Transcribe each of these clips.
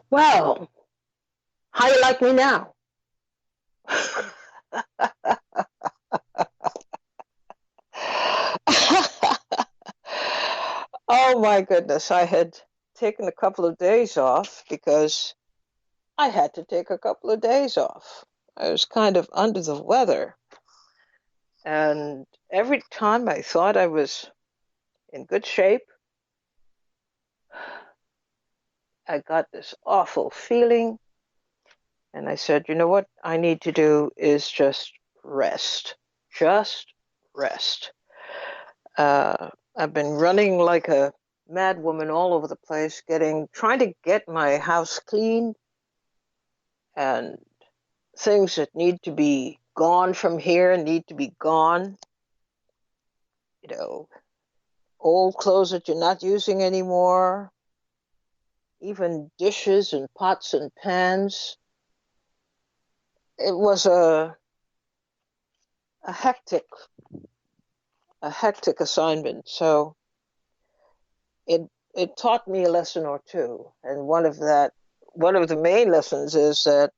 Well, how you like me now? Oh my goodness, I had taken a couple of days off because I had to take a couple of days off. I was kind of under the weather, and every time I thought I was in good shape, I got this awful feeling, and I said, you know what I need to do is just rest. Just rest. I've been running like a mad woman all over the place, trying to get my house clean and things that need to be gone from here need to be gone. You know, old clothes that you're not using anymore, even dishes and pots and pans. It was a hectic, a hectic assignment. So it it taught me a lesson or two. And one of the main lessons is that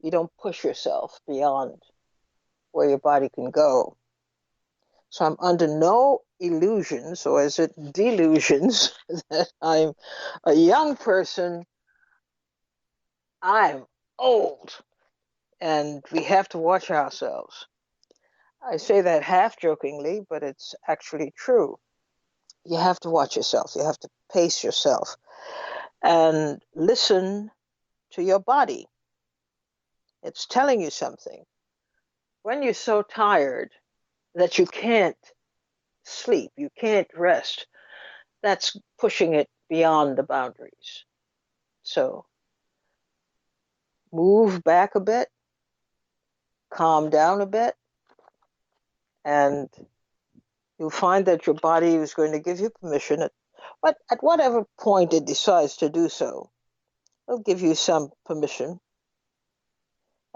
you don't push yourself beyond where your body can go. So I'm under no illusions, or is it delusions, that I'm a young person. I'm old, and we have to watch ourselves. I say that half jokingly, but it's actually true. You have to watch yourself. You have to pace yourself and listen to your body. It's telling you something. When you're so tired that you can't sleep, you can't rest, that's pushing it beyond the boundaries. So move back a bit, calm down a bit, and you'll find that your body is going to give you permission but at whatever point it decides to do so, it'll give you some permission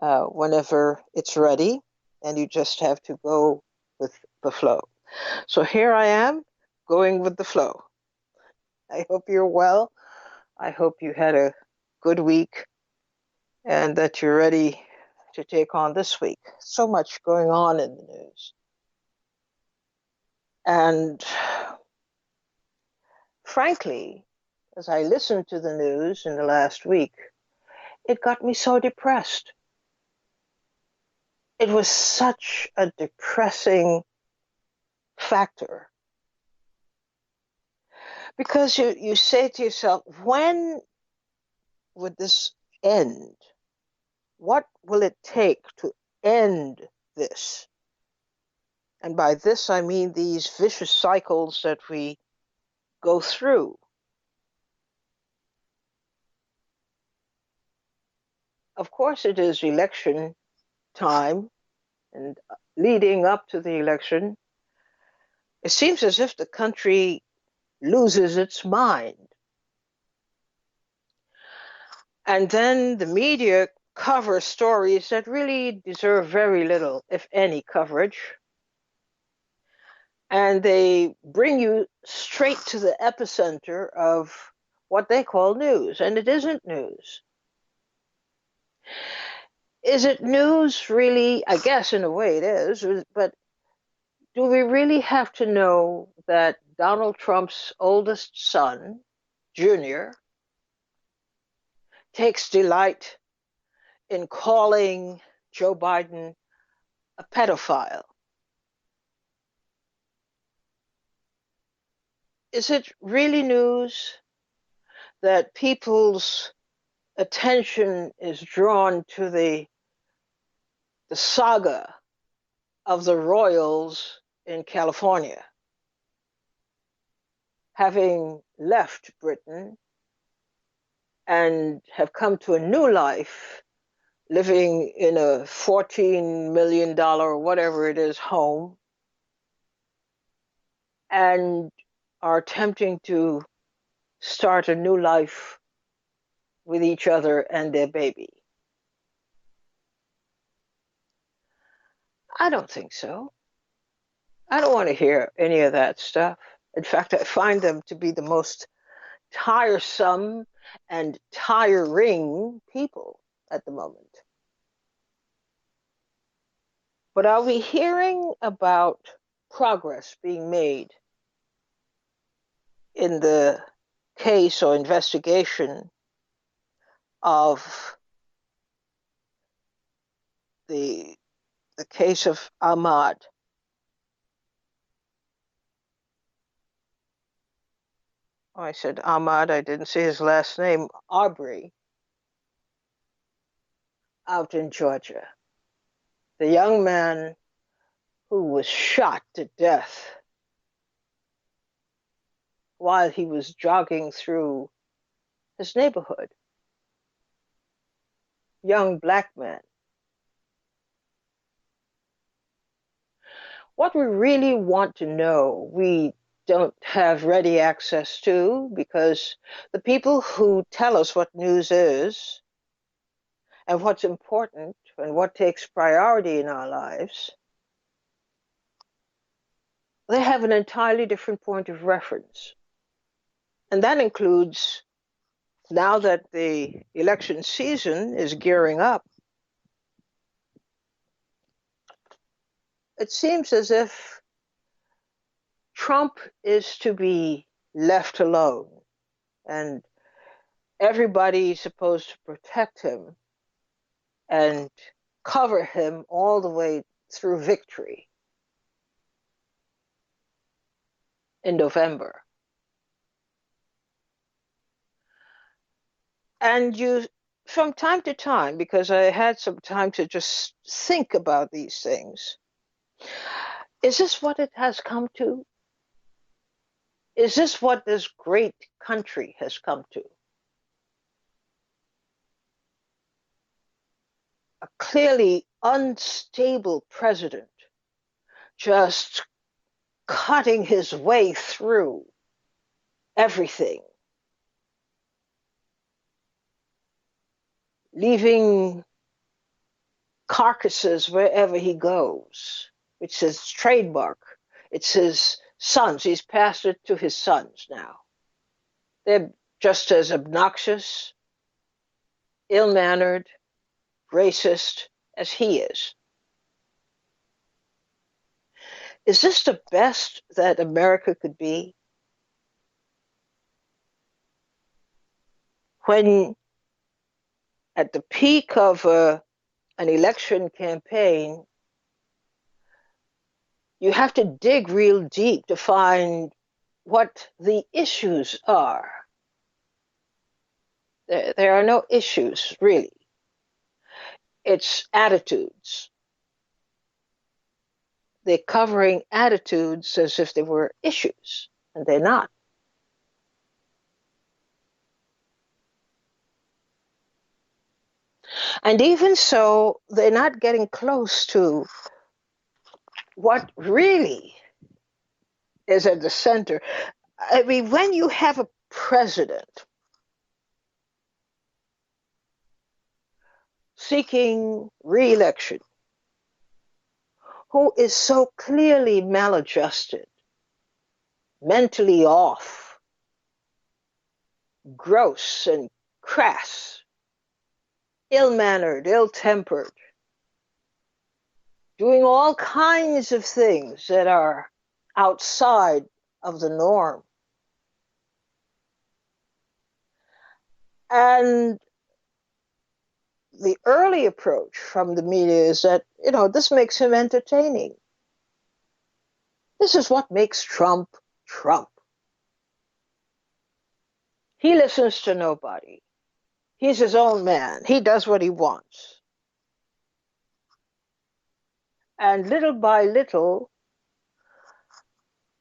whenever it's ready, and you just have to go with the flow. So here I am going with the flow. I hope you're well. I hope you had a good week and that you're ready to take on this week. So much going on in the news. And frankly, as I listened to the news in the last week, it got me so depressed. It was such a depressing factor because you say to yourself, when would this end? What will it take to end this? And by this, I mean these vicious cycles that we go through. Of course, it is election time, and leading up to the election, it seems as if the country loses its mind. And then the media cover stories that really deserve very little, if any, coverage. And they bring you straight to the epicenter of what they call news, and it isn't news. Is it news, really? I guess in a way it is, but do we really have to know that Donald Trump's oldest son, Junior, takes delight in calling Joe Biden a pedophile? Is it really news that people's attention is drawn to the saga of the royals in California, having left Britain and have come to a new life, living in a $14 million or whatever it is home, and are attempting to start a new life with each other and their baby? I don't think so. I don't want to hear any of that stuff. In fact, I find them to be the most tiresome and tiring people at the moment. But are we hearing about progress being made in the case or investigation of the case of Ahmaud? Oh, I said Ahmaud, I didn't say his last name, Arbery, out in Georgia. The young man who was shot to death while he was jogging through his neighborhood. Young black man. What we really want to know, we don't have ready access to, because the people who tell us what news is and what's important and what takes priority in our lives, they have an entirely different point of reference. And that includes, now that the election season is gearing up, it seems as if Trump is to be left alone and everybody's supposed to protect him and cover him all the way through victory in November. And you, from time to time, because I had some time to just think about these things, is this what it has come to? Is this what this great country has come to? A clearly unstable president just cutting his way through everything, leaving carcasses wherever he goes. It's his trademark. It's his sons. He's passed it to his sons now. They're just as obnoxious, ill-mannered, racist as he is. Is this the best that America could be? When at the peak of an election campaign, you have to dig real deep to find what the issues are. There are no issues, really. It's attitudes. They're covering attitudes as if they were issues, and they're not. And even so, they're not getting close to what really is at the center. I mean, when you have a president seeking re-election who is so clearly maladjusted, mentally off, gross and crass, ill-mannered, ill-tempered, doing all kinds of things that are outside of the norm. And the early approach from the media is that, this makes him entertaining. This is what makes Trump Trump. He listens to nobody. He's his own man. He does what he wants. And little by little,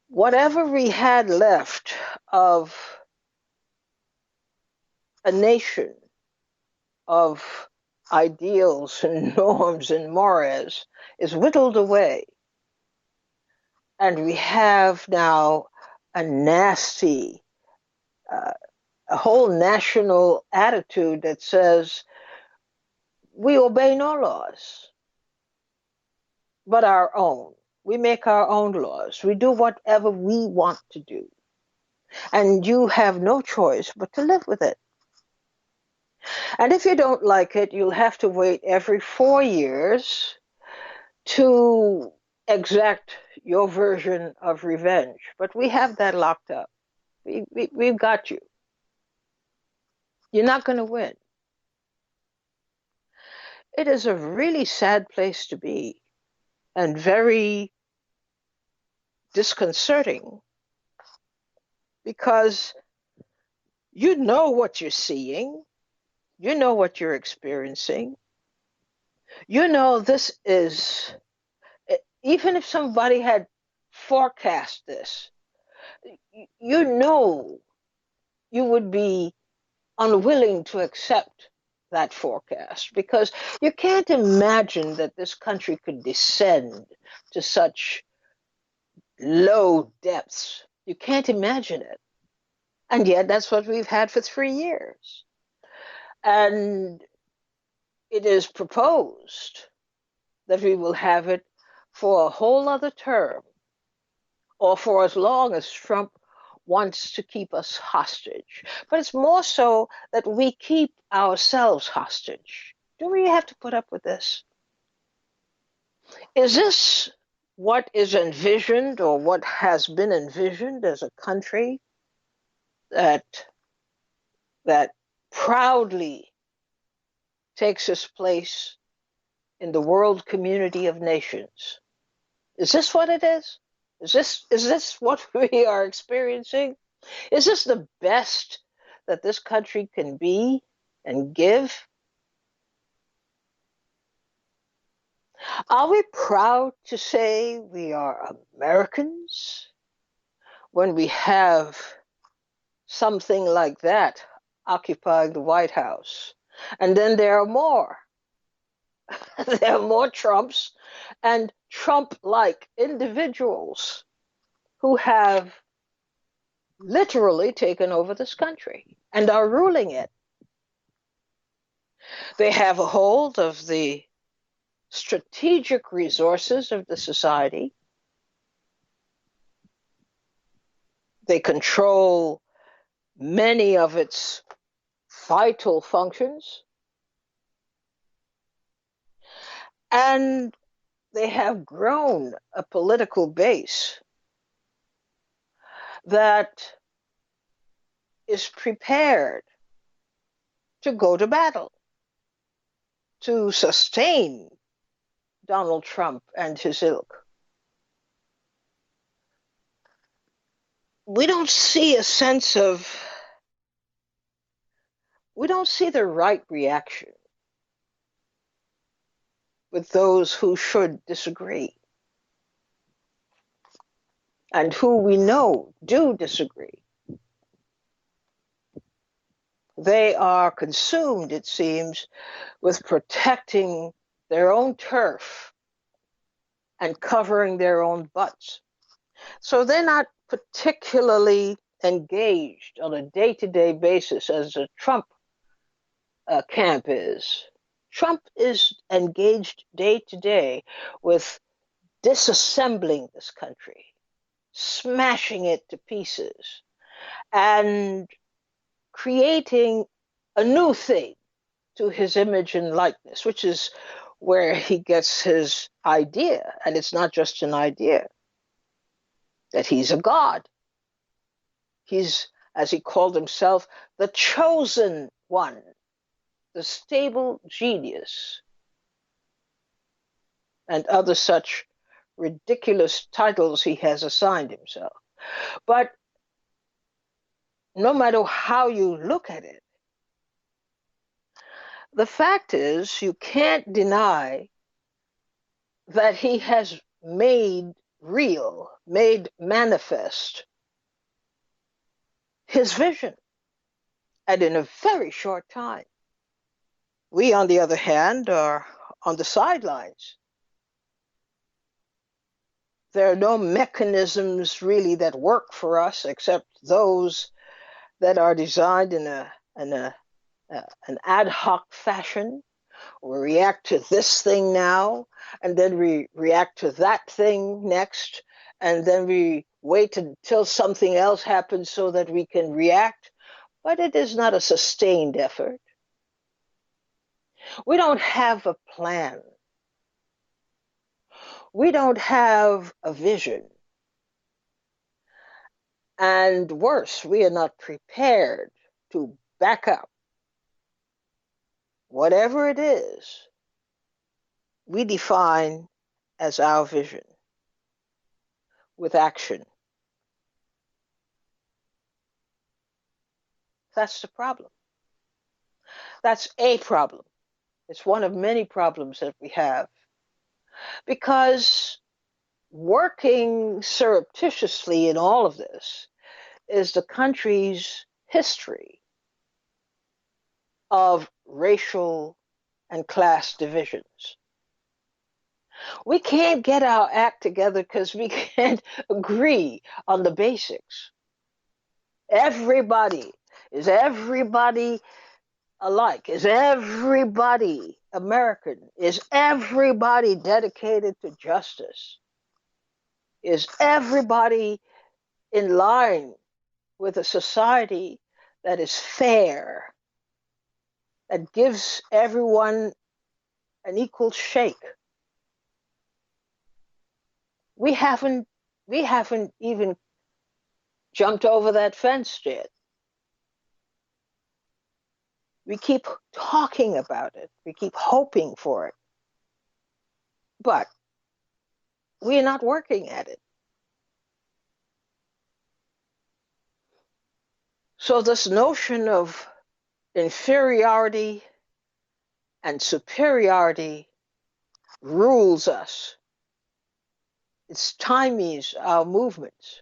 whatever we had left of a nation of ideals and norms and mores is whittled away. And we have now a nasty, a whole national attitude that says we obey no laws but our own. We make our own laws. We do whatever we want to do. And you have no choice but to live with it. And if you don't like it, you'll have to wait every 4 years to exact your version of revenge. But we have that locked up. We've got you. You're not going to win. It is a really sad place to be and very disconcerting because you know what you're seeing, you know what you're experiencing, you know this is, even if somebody had forecast this, you know you would be unwilling to accept that forecast because you can't imagine that this country could descend to such low depths. You can't imagine it. And yet that's what we've had for 3 years. And it is proposed that we will have it for a whole other term or for as long as Trump wants to keep us hostage. But it's more so that we keep ourselves hostage. Do we have to put up with this? Is this what is envisioned or what has been envisioned as a country that proudly takes its place in the world community of nations? Is this what it is? Is this what we are experiencing? Is this the best that this country can be and give? Are we proud to say we are Americans when we have something like that occupying the White House? And then there are more. There are more Trumps and Trump-like individuals who have literally taken over this country and are ruling it. They have a hold of the strategic resources of the society. They control many of its vital functions. And they have grown a political base that is prepared to go to battle, to sustain Donald Trump and his ilk. We don't see the right reaction with those who should disagree and who we know do disagree. They are consumed, it seems, with protecting their own turf and covering their own butts. So they're not particularly engaged on a day-to-day basis as the Trump camp is. Trump is engaged day to day with disassembling this country, smashing it to pieces, and creating a new thing to his image and likeness, which is where he gets his idea. And it's not just an idea, that he's a god. He's, as he called himself, the chosen one, the stable genius, and other such ridiculous titles he has assigned himself. But no matter how you look at it, the fact is you can't deny that he has made real, made manifest his vision, and in a very short time. We, on the other hand, are on the sidelines. There are no mechanisms really that work for us except those that are designed in an ad hoc fashion. We react to this thing now, and then we react to that thing next, and then we wait until something else happens so that we can react. But it is not a sustained effort. We don't have a plan. We don't have a vision. And worse, we are not prepared to back up whatever it is we define as our vision with action. That's the problem. That's a problem. It's one of many problems that we have because working surreptitiously in all of this is the country's history of racial and class divisions. We can't get our act together because we can't agree on the basics. Everybody, is everybody alike? Is everybody American? Is everybody dedicated to justice? Is everybody in line with a society that is fair, that gives everyone an equal shake? We haven't even jumped over that fence yet. We keep talking about it. We keep hoping for it. But we're not working at it. So this notion of inferiority and superiority rules us. It stymies our movements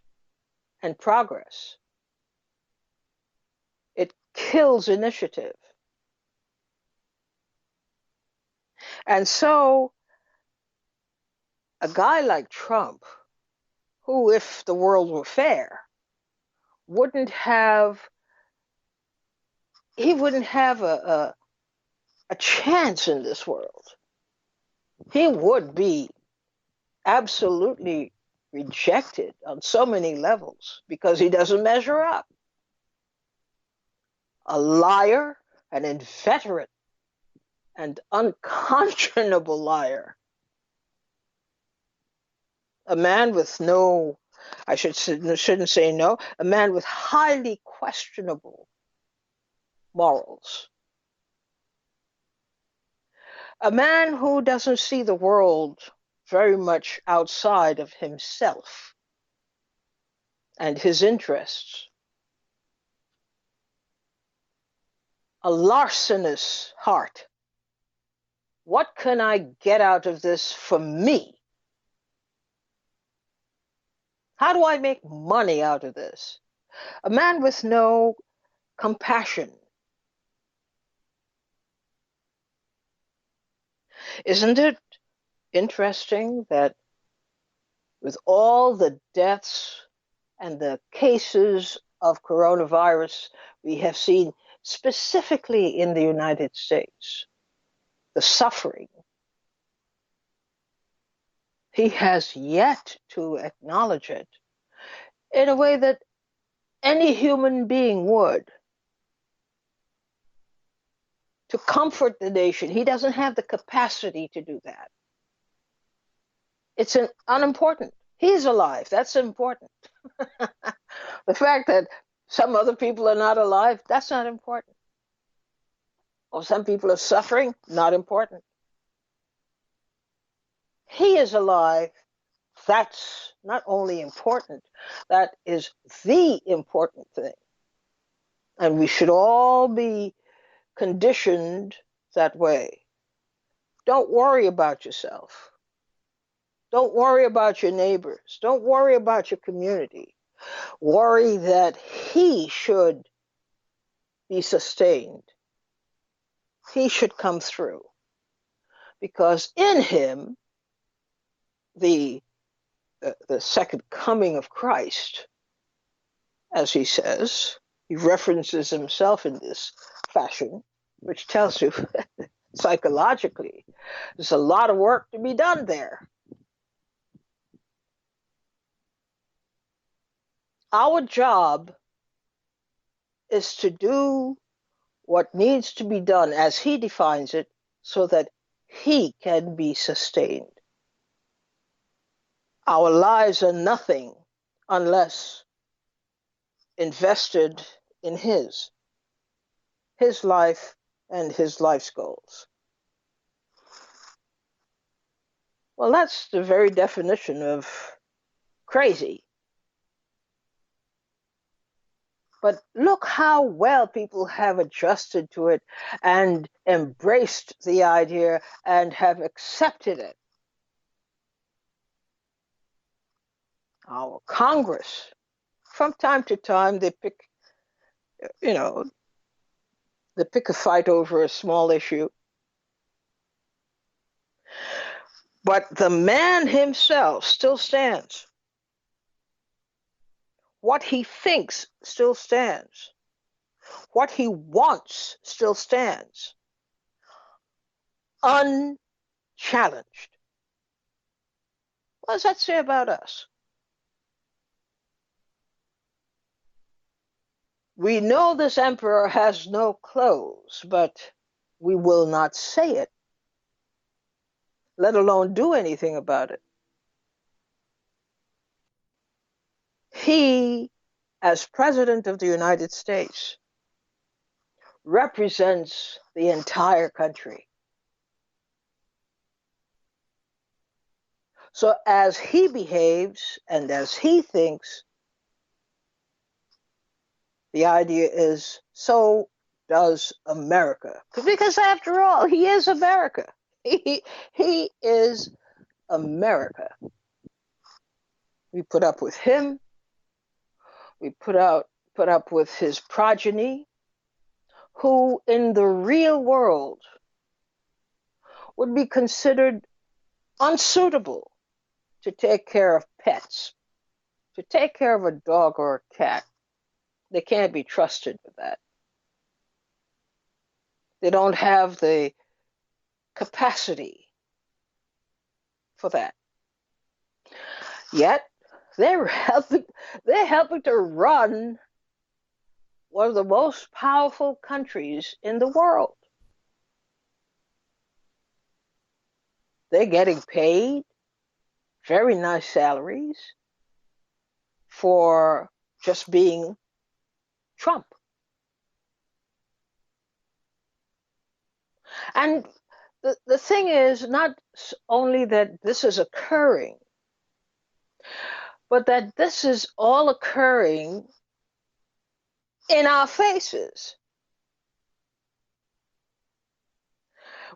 and progress. It kills initiative. And so a guy like Trump, who, if the world were fair, wouldn't have a chance in this world. He would be absolutely rejected on so many levels because he doesn't measure up. A liar, an inveterate and unconscionable liar. A man with no, shouldn't say no, a man with highly questionable morals. A man who doesn't see the world very much outside of himself and his interests. A larcenous heart. What can I get out of this for me? How do I make money out of this? A man with no compassion. Isn't it interesting that with all the deaths and the cases of coronavirus we have seen specifically in the United States, the suffering, he has yet to acknowledge it in a way that any human being would. To comfort the nation, he doesn't have the capacity to do that. It's unimportant. He's alive. That's important. The fact that some other people are not alive, that's not important. Or some people are suffering, not important. He is alive. That's not only important, that is the important thing. And we should all be conditioned that way. Don't worry about yourself. Don't worry about your neighbors. Don't worry about your community. Worry that he should be sustained. He should come through. Because in him, the second coming of Christ, as he says, he references himself in this fashion, which tells you psychologically there's a lot of work to be done there. Our job is to do what needs to be done, as he defines it, so that he can be sustained. Our lives are nothing unless invested in his life and his life's goals. Well, that's the very definition of crazy. But look how well people have adjusted to it and embraced the idea and have accepted it. Our Congress, from time to time, they pick a fight over a small issue. But the man himself still stands. What he thinks still stands. What he wants still stands. Unchallenged. What does that say about us? We know this emperor has no clothes, but we will not say it, let alone do anything about it. He, as President of the United States, represents the entire country. So as he behaves and as he thinks, the idea is, so does America. Because after all, he is America. He is America. We put up with him. We put up with his progeny, who in the real world would be considered unsuitable to take care of pets, to take care of a dog or a cat. They can't be trusted with that. They don't have the capacity for that. Yet they're helping to run one of the most powerful countries in the world. They're getting paid very nice salaries for just being Trump. And the thing is not only that this is occurring, but that this is all occurring in our faces,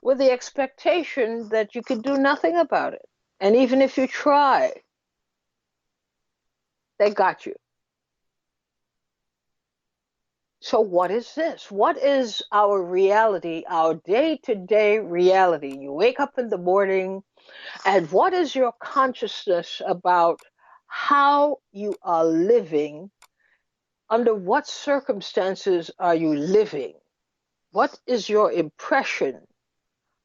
with the expectation that you could do nothing about it. And even if you try, they got you. So what is this? What is our reality, our day-to-day reality? You wake up in the morning, and what is your consciousness about how you are living? Under what circumstances are you living? What is your impression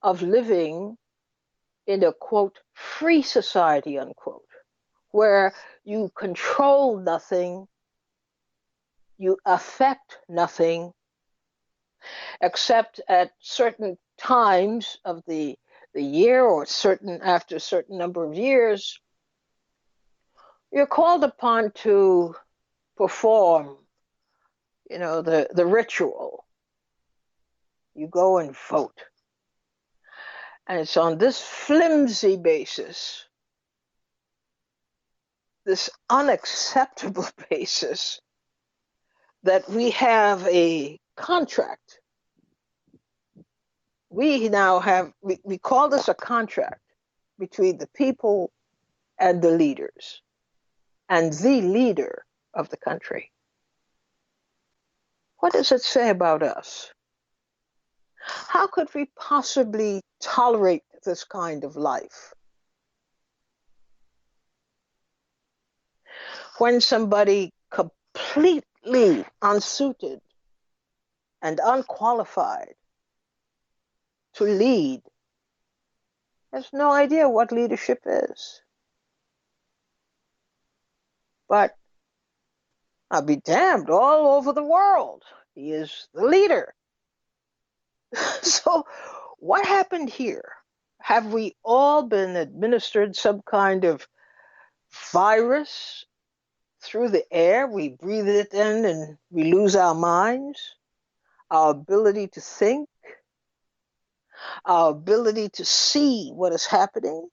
of living in a, quote, free society, unquote, where you control nothing, you affect nothing, except at certain times of the year or after a certain number of years, you're called upon to perform, the ritual. You go and vote. And it's on this flimsy basis, this unacceptable basis, that we have a contract. We call this a contract between the people and the leaders, and the leader of the country. What does it say about us? How could we possibly tolerate this kind of life? When somebody completely unsuited and unqualified to lead has no idea what leadership is. But I'll be damned, all over the world, he is the leader. So What happened here? Have we all been administered some kind of virus through the air? We breathe it in and we lose our minds, our ability to think, our ability to see what is happening.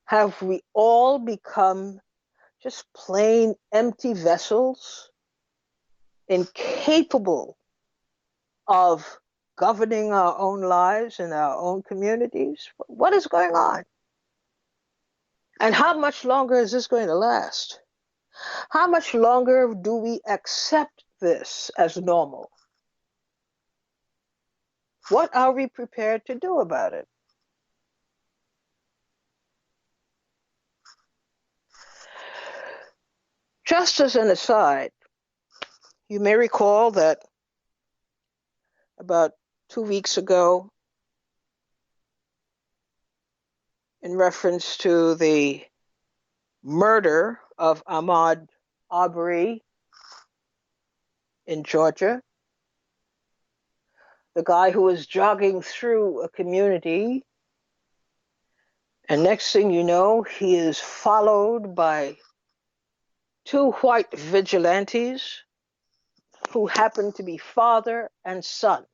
Have we all become just plain empty vessels, incapable of governing our own lives and our own communities? What is going on? And how much longer is this going to last? How much longer do we accept this as normal? What are we prepared to do about it? Just as an aside, you may recall that about 2 weeks ago, in reference to the murder of Ahmaud Arbery in Georgia, the guy who was jogging through a community, and next thing you know, he is followed by 2 white vigilantes who happen to be father and son.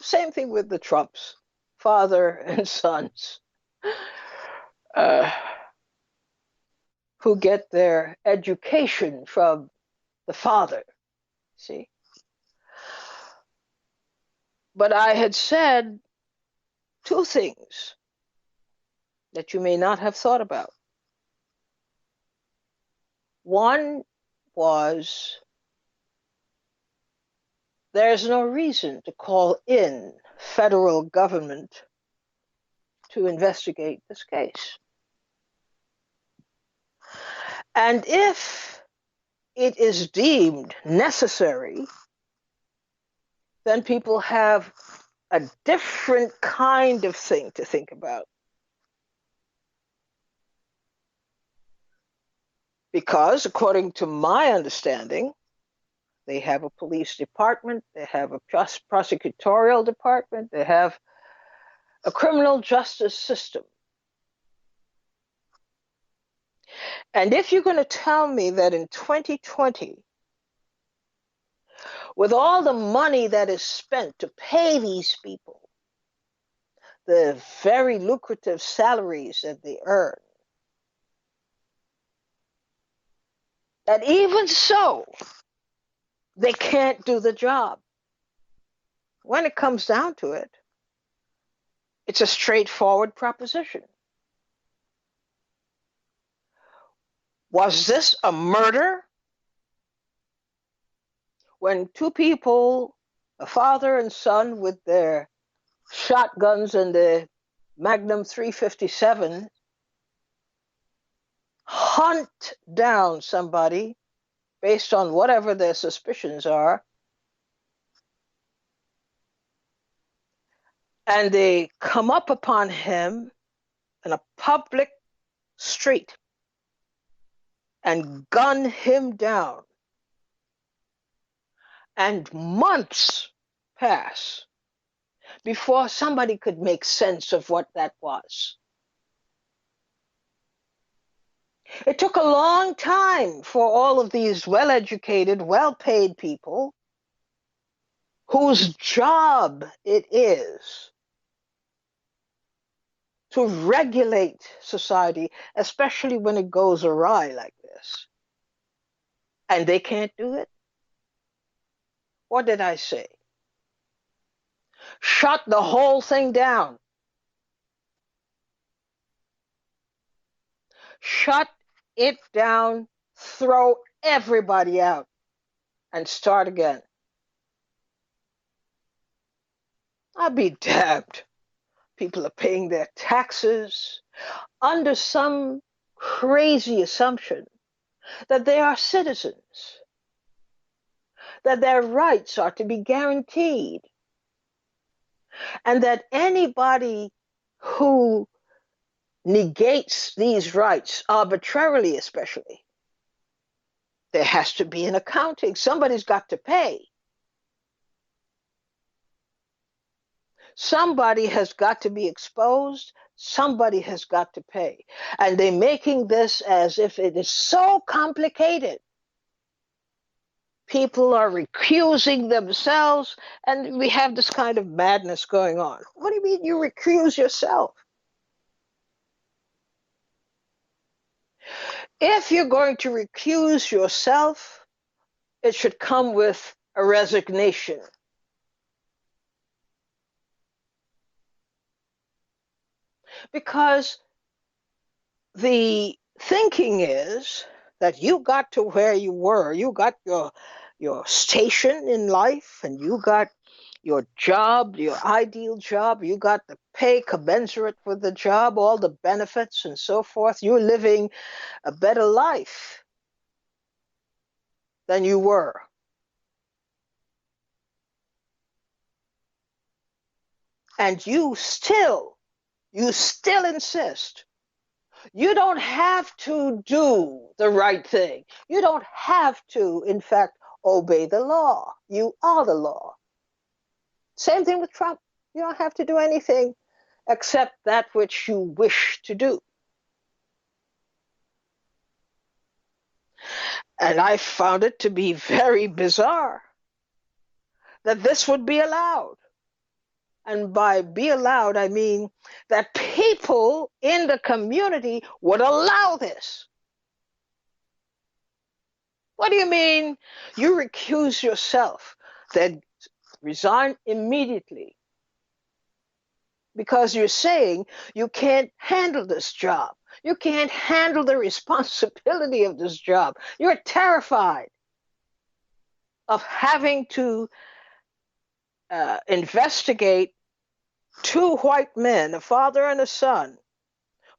Same thing with the Trumps, father and sons, who get their education from the father, see? But I had said 2 things that you may not have thought about. One was, there's no reason to call in federal government to investigate this case. And if it is deemed necessary, then people have a different kind of thing to think about. Because according to my understanding, they have a police department, they have a prosecutorial department, they have a criminal justice system. And if you're going to tell me that in 2020, with all the money that is spent to pay these people, the very lucrative salaries that they earn, that even so, they can't do the job. When it comes down to it, it's a straightforward proposition. Was this a murder? When 2 people, a father and son with their shotguns and the Magnum 357, hunt down somebody based on whatever their suspicions are, and they come up upon him in a public street and gun him down, and months pass before somebody could make sense of what that was. It took a long time for all of these well-educated, well-paid people whose job it is to regulate society, especially when it goes awry like this. And they can't do it? What did I say? Shut the whole thing down. Shut it down, throw everybody out, and start again. I'll be damned. People are paying their taxes under some crazy assumption that they are citizens, that their rights are to be guaranteed, and that anybody who negates these rights arbitrarily, especially, there has to be an accounting. Somebody's got to pay. Somebody has got to be exposed. Somebody has got to pay. And they're making this as if it is so complicated. People are recusing themselves, and we have this kind of madness going on. What do you mean you recuse yourself? If you're going to recuse yourself, it should come with a resignation. Because the thinking is that you got to where you were, you got your station in life, and you got your job, your ideal job, you got the pay commensurate with the job, all the benefits and so forth. You're living a better life than you were. And you still insist you don't have to do the right thing. You don't have to, in fact, obey the law. You are the law. Same thing with Trump. You don't have to do anything except that which you wish to do. And I found it to be very bizarre that this would be allowed. And by be allowed, I mean that people in the community would allow this. What do you mean you recuse yourself? Then resign immediately. Because you're saying you can't handle this job. You can't handle the responsibility of this job. You're terrified of having to investigate two white men, a father and a son,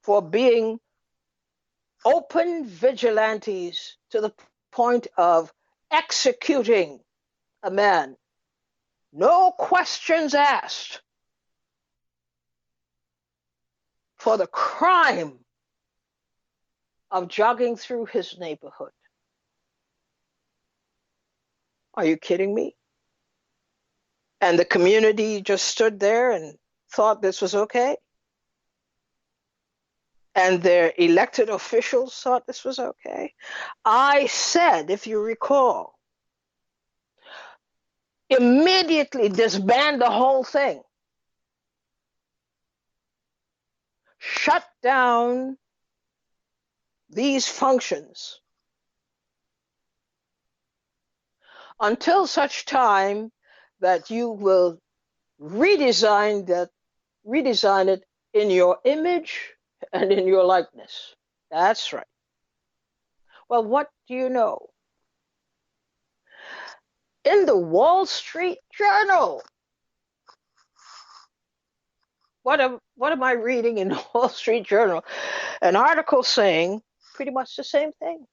for being open vigilantes to the point of executing a man. No questions asked, for the crime of jogging through his neighborhood. Are you kidding me? And the community just stood there and thought this was okay? And their elected officials thought this was okay? I said, if you recall, immediately disband the whole thing. Shut down these functions until such time that you will redesign it in your image and in your likeness. That's right. Well, what do you know? In the Wall Street Journal, what am I reading in the Wall Street Journal? An article saying pretty much the same thing.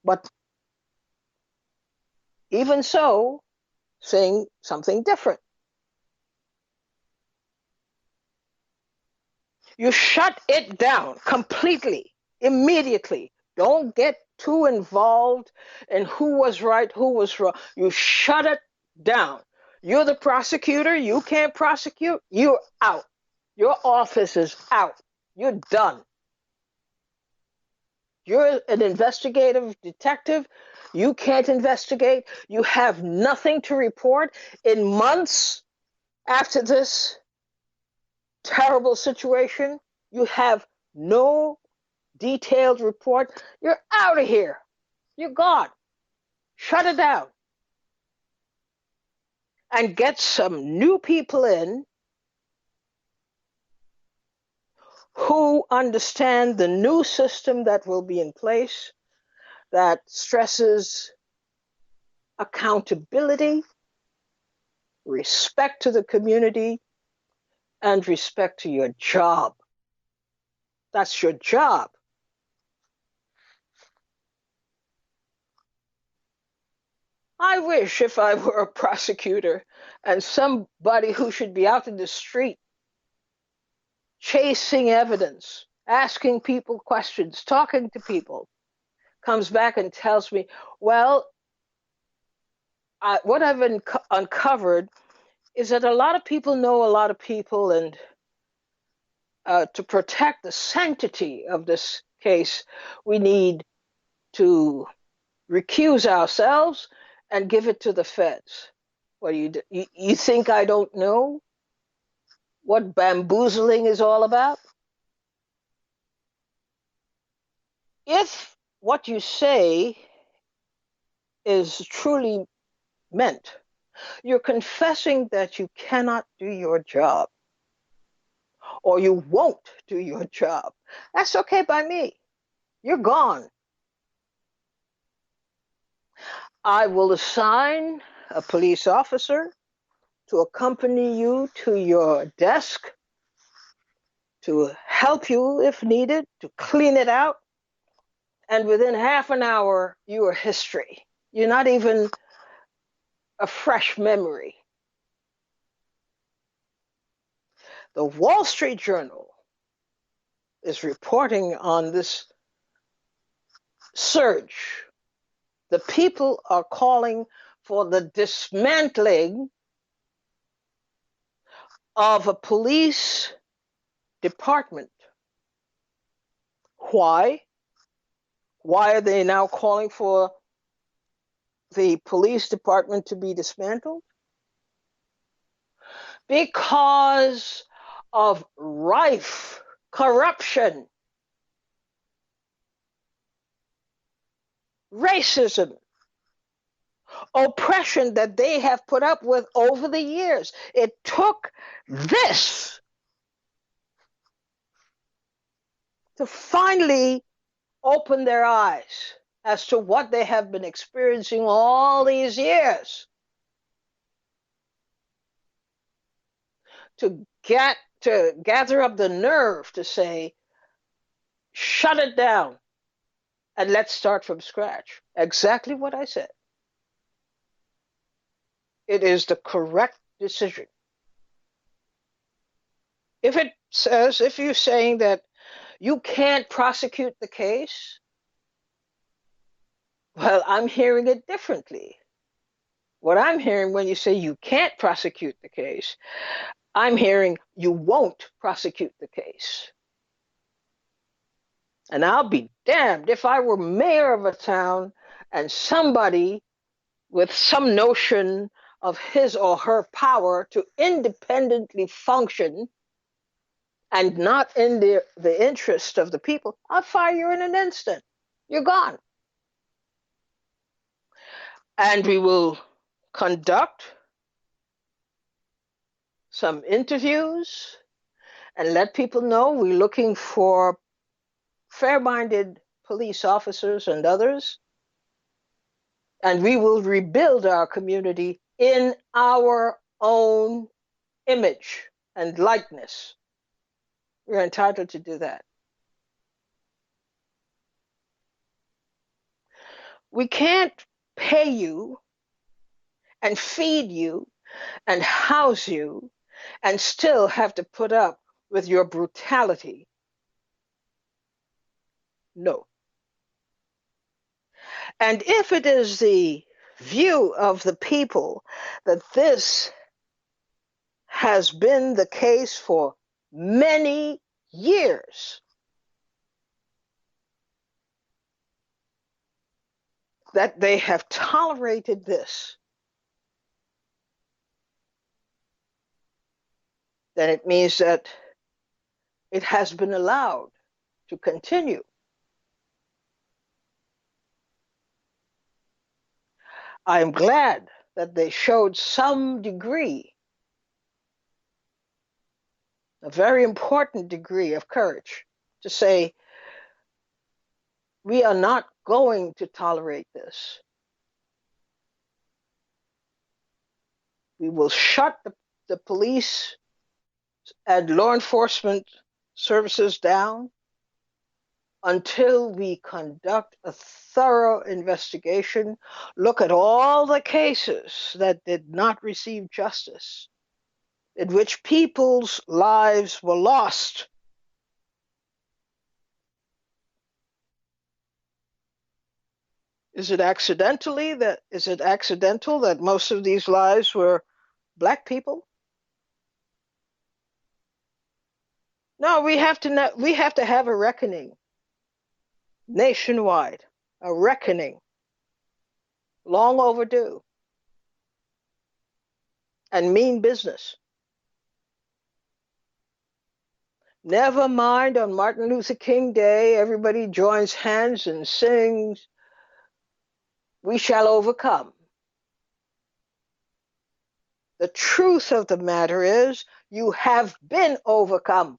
But even so, saying something different. You shut it down completely, immediately. Don't get too involved in who was right, who was wrong. You shut it down. You're the prosecutor. You can't prosecute. You're out. Your office is out. You're done. You're an investigative detective. You can't investigate. You have nothing to report. In months after this terrible situation, you have no detailed report. You're out of here. You're gone. Shut it down. And get some new people in who understand the new system that will be in place that stresses accountability, respect to the community, and respect to your job. That's your job. I wish if I were a prosecutor and somebody who should be out in the street chasing evidence, asking people questions, talking to people, comes back and tells me, well, what I've uncovered is that a lot of people know a lot of people, and to protect the sanctity of this case, we need to recuse ourselves and give it to the feds. What do you think I don't know what bamboozling is all about? If what you say is truly meant, you're confessing that you cannot do your job or you won't do your job. That's okay by me. You're gone. I will assign a police officer to accompany you to your desk, to help you if needed, to clean it out. And within half an hour, you are history. You're not even a fresh memory. The Wall Street Journal is reporting on this surge. The people are calling for the dismantling of a police department. Why? Why are they now calling for the police department to be dismantled? Because of rife corruption, racism, oppression that they have put up with over the years. It took this to finally open their eyes as to what they have been experiencing all these years. To gather up the nerve to say, shut it down and let's start from scratch. Exactly what I said. It is the correct decision. If you're saying that you can't prosecute the case, well, I'm hearing it differently. What I'm hearing when you say you can't prosecute the case, I'm hearing you won't prosecute the case. And I'll be damned if I were mayor of a town and somebody with some notion of his or her power to independently function and not in the interest of the people, I'll fire you in an instant. You're gone. And we will conduct some interviews and let people know we're looking for fair-minded police officers and others, and we will rebuild our community in our own image and likeness. We're entitled to do that. We can't pay you and feed you and house you and still have to put up with your brutality. No. And if it is the view of the people that this has been the case for many years, that they have tolerated this, then it means that it has been allowed to continue. I'm glad that they showed some degree, a very important degree of courage to say, we are not going to tolerate this. We will shut the police and law enforcement services down until we conduct a thorough investigation, look at all the cases that did not receive justice, in which people's lives were lost. Is it accidental that most of these lives were Black people. No, we have to have a reckoning nationwide, a reckoning long overdue and mean business. Never mind on Martin Luther King Day, everybody joins hands and sings, "We shall overcome." The truth of the matter is, you have been overcome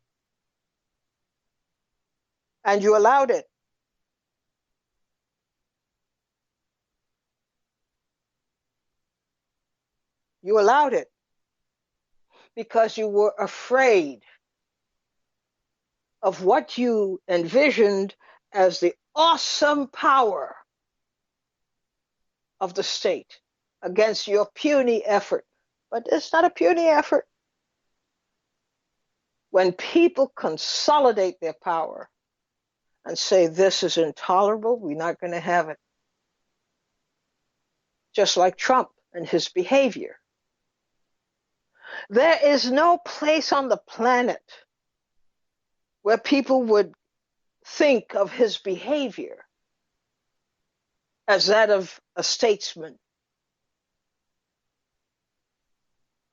and you allowed it. You allowed it because you were afraid of what you envisioned as the awesome power of the state against your puny effort. But it's not a puny effort. When people consolidate their power and say, this is intolerable, we're not going to have it. Just like Trump and his behavior. There is no place on the planet where people would think of his behavior as that of a statesman,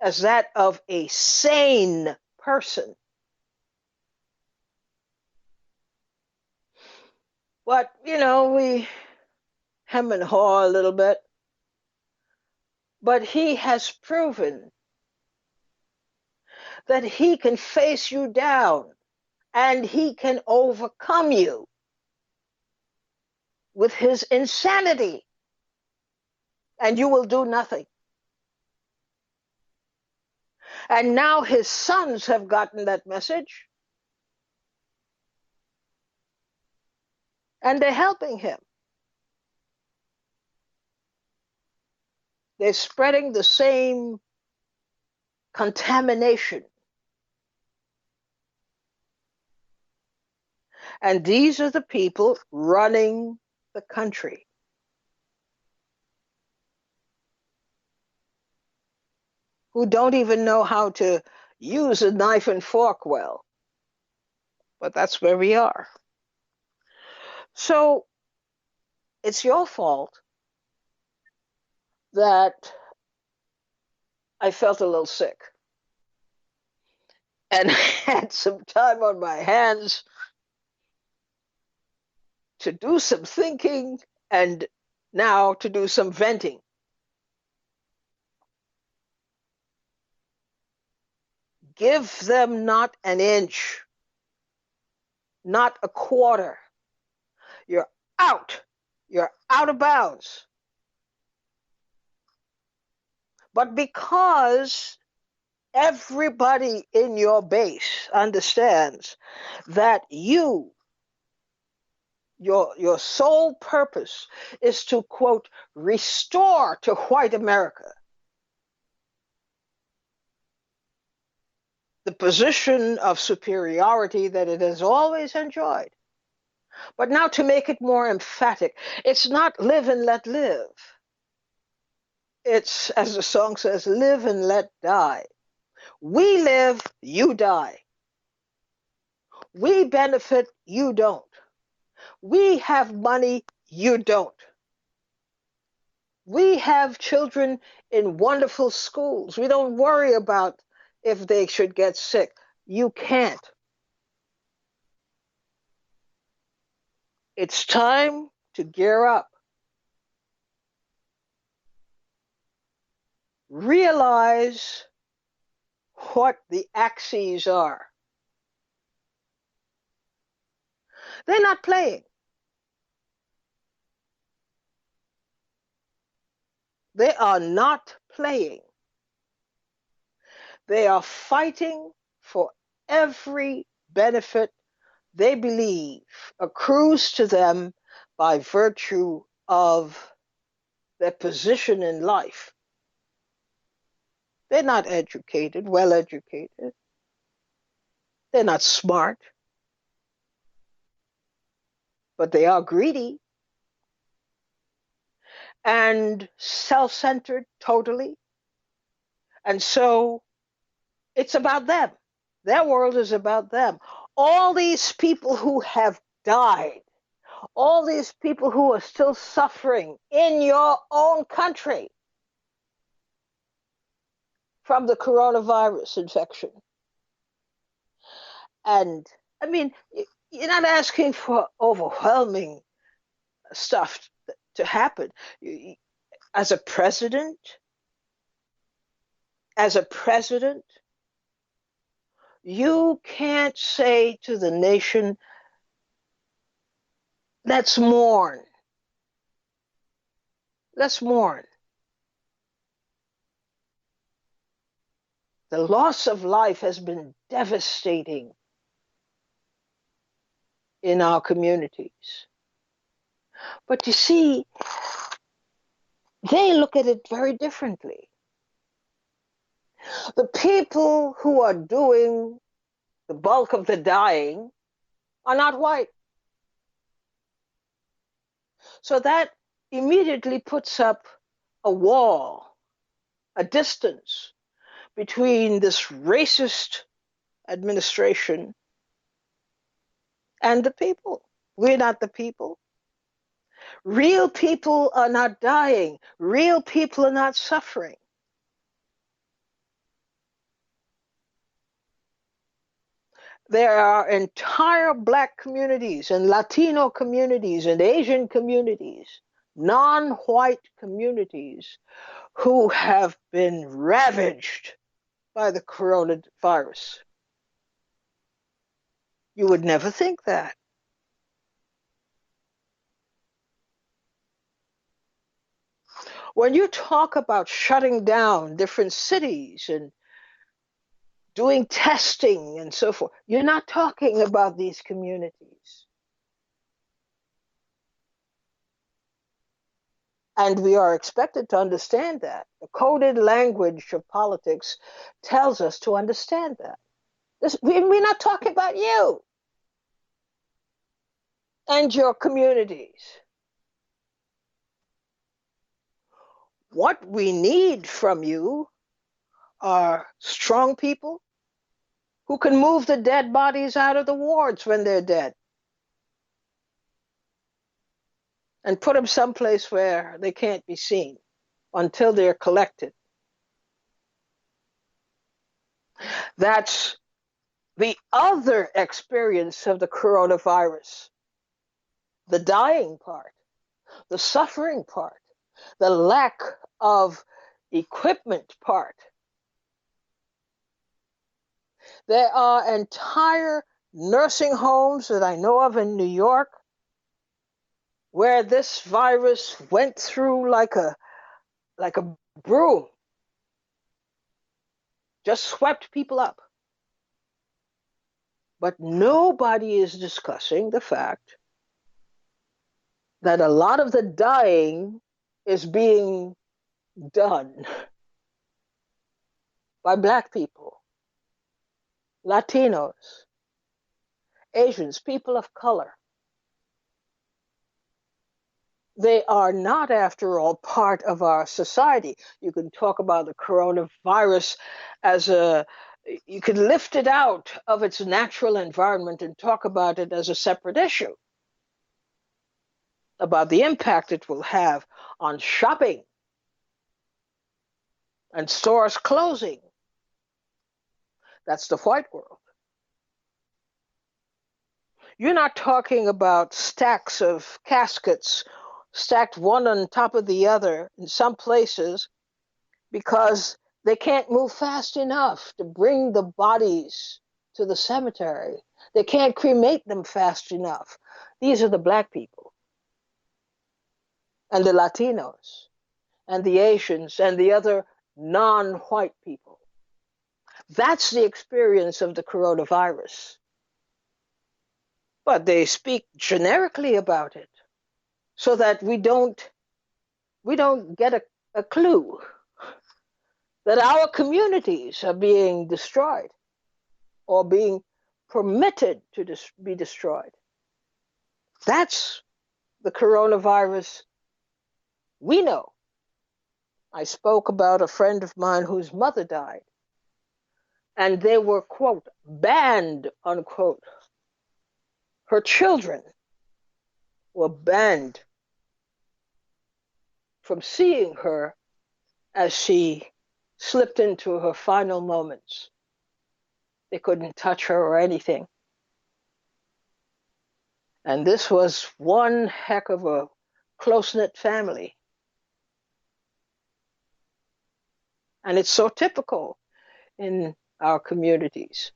as that of a sane person. But, we hem and haw a little bit. But he has proven that he can face you down and he can overcome you with his insanity, and you will do nothing. And now his sons have gotten that message, and they're helping him. They're spreading the same contamination. And these are the people running the country. Who don't even know how to use a knife and fork well. But that's where we are. So it's your fault that I felt a little sick and had some time on my hands to do some thinking and now to do some venting. Give them not an inch, not a quarter. You're out. You're out of bounds. But because everybody in your base understands that your sole purpose is to, quote, restore to white America the position of superiority that it has always enjoyed. But now to make it more emphatic, it's not live and let live. It's, as the song says, live and let die. We live, you die. We benefit, you don't. We have money, you don't. We have children in wonderful schools. We don't worry about if they should get sick. You can't. It's time to gear up. Realize what the axes are. They're not playing. They are not playing. They are fighting for every benefit they believe accrues to them by virtue of their position in life. They're not educated, well educated. They're not smart, but they are greedy and self-centered totally. And so it's about them. Their world is about them. All these people who have died, all these people who are still suffering in your own country from the coronavirus infection. And I mean, you're not asking for overwhelming stuff to happen. As a president, you can't say to the nation, let's mourn. Let's mourn. The loss of life has been devastating in our communities. But you see, they look at it very differently. The people who are doing the bulk of the dying are not white. So that immediately puts up a wall, a distance between this racist administration and the people. We're not the people. Real people are not dying. Real people are not suffering. There are entire Black communities and Latino communities and Asian communities, non-white communities, who have been ravaged by the coronavirus. You would never think that. When you talk about shutting down different cities and doing testing and so forth, you're not talking about these communities. And we are expected to understand that. The coded language of politics tells us to understand that. We're not talking about you and your communities. What we need from you are strong people who can move the dead bodies out of the wards when they're dead and put them someplace where they can't be seen until they're collected. That's the other experience of the coronavirus, the dying part, the suffering part, the lack of equipment part. There are entire nursing homes that I know of in New York where this virus went through like a broom, just swept people up. But nobody is discussing the fact that a lot of the dying is being done by Black people, Latinos, Asians, people of color. They are not, after all, part of our society. You can talk about the coronavirus as you could lift it out of its natural environment and talk about it as a separate issue, about the impact it will have on shopping and stores closing. That's the white world. You're not talking about stacks of caskets stacked one on top of the other in some places because they can't move fast enough to bring the bodies to the cemetery. They can't cremate them fast enough. These are the Black people and the Latinos and the Asians and the other non-white people. That's the experience of the coronavirus. But they speak generically about it so that we don't get a clue that our communities are being destroyed or being permitted to be destroyed. That's the coronavirus we know. I spoke about a friend of mine whose mother died, and they were, quote, banned, unquote. Her children were banned from seeing her as she slipped into her final moments. They couldn't touch her or anything. And this was one heck of a close-knit family. And it's so typical in our communities.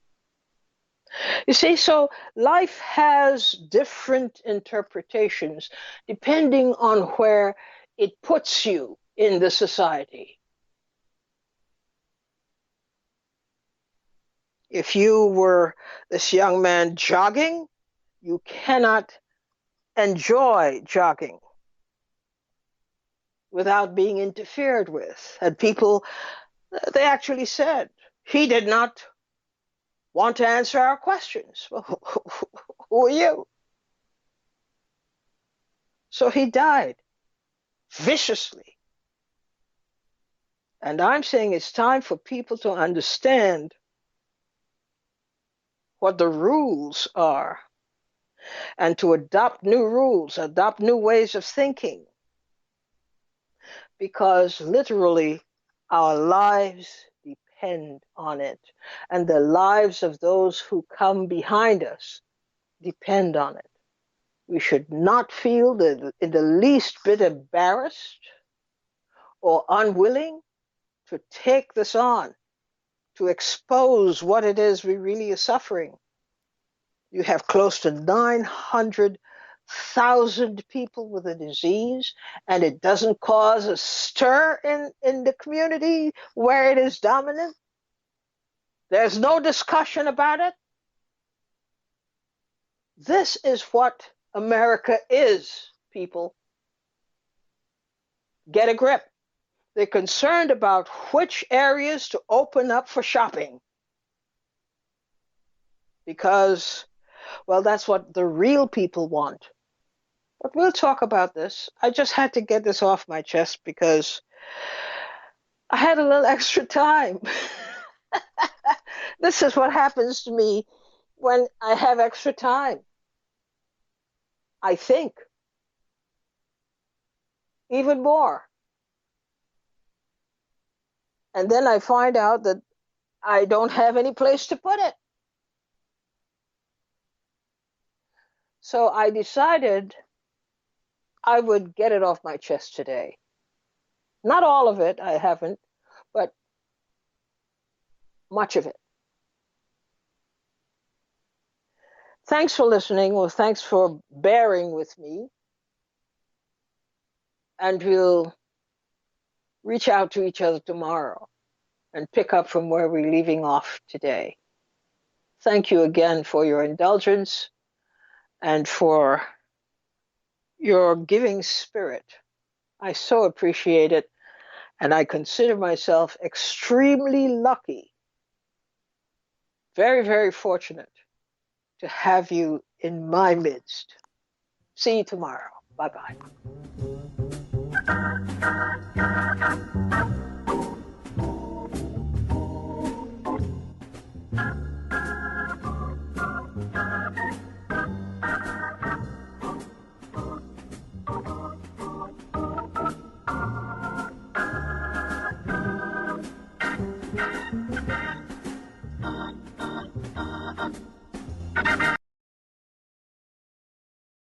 You see, so life has different interpretations depending on where it puts you in the society. If you were this young man jogging, you cannot enjoy jogging without being interfered with. And people, they actually said, he did not want to answer our questions. Well, who are you? So he died viciously. And I'm saying it's time for people to understand what the rules are and to adopt new rules, adopt new ways of thinking. Because literally our lives depend on it, and the lives of those who come behind us depend on it. We should not feel in the least bit embarrassed or unwilling to take this on, to expose what it is we really are suffering. You have close to 900,000 people with a disease, and it doesn't cause a stir in the community where it is dominant. There's no discussion about it. This is what America is, people. Get a grip. They're concerned about which areas to open up for shopping. Because, well, that's what the real people want. But we'll talk about this. I just had to get this off my chest because I had a little extra time. This is what happens to me when I have extra time. I think even more. And then I find out that I don't have any place to put it. So I decided I would get it off my chest today. Not all of it, I haven't, but much of it. Thanks for listening. Well, thanks for bearing with me. And we'll reach out to each other tomorrow and pick up from where we're leaving off today. Thank you again for your indulgence and for your giving spirit. I so appreciate it, and I consider myself extremely lucky, very, very fortunate to have you in my midst. See you tomorrow. Bye-bye.